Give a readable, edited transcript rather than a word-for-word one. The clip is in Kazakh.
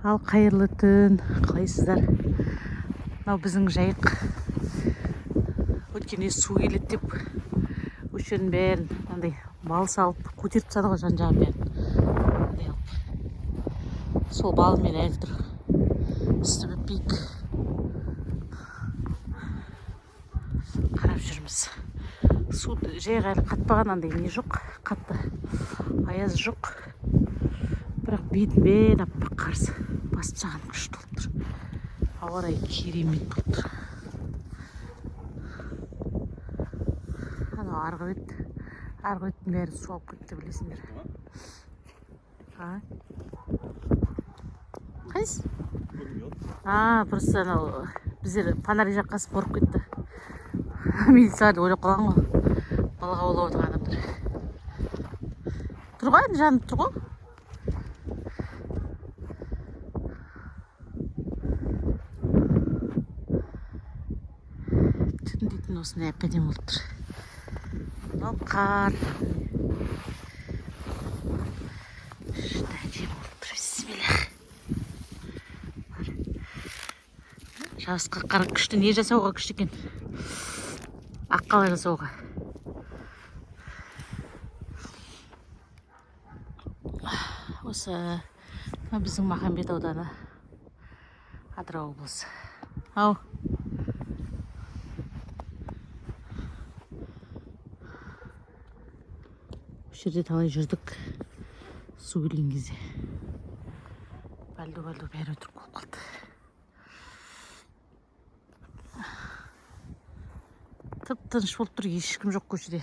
Ал қайырлы түн, қалайсыздар? Мынау біздің жайық. Өткенде су келеді деп өшенің бәрін андай бал салып көтеріп тастады ғой жан-жағын бәрін. Сол балымен әлі тұр. Істі бітпейік. Қарап жүрміз. Су жайға әлі қатпаған, андай не жоқ, қатты аяз жоқ. Бірақ бетін бәрін аппақ қарсы басып тастаған, күшті болып тұр. Ауа райы керемет болып тұр. Анау арғы беттің бәрі су алып кетті, білесіңдер. Қайсы? Просто анау біздер фонарь жаққа спорып кетті. Милицияларды ойлап қалған ғой, балға аулап отырған адамдар. Тұр ғой, жанып тұр ғой. Түн дейтін осындай әп-әдемі болып тұр. Мынау қар. Әдемі болып тұр, бисмиллах. Жасқа қара күшті, не жасауға күшті екен? Аққала жасауға. Осы біздің Махамбет ауданы, Атырау облысы. Ау. Осы жерде талай жүрдік су келген кезде. Балду бәрі өтірік болып қалды. Тып-тыныш болып тұр, ешкім жоқ көшеде.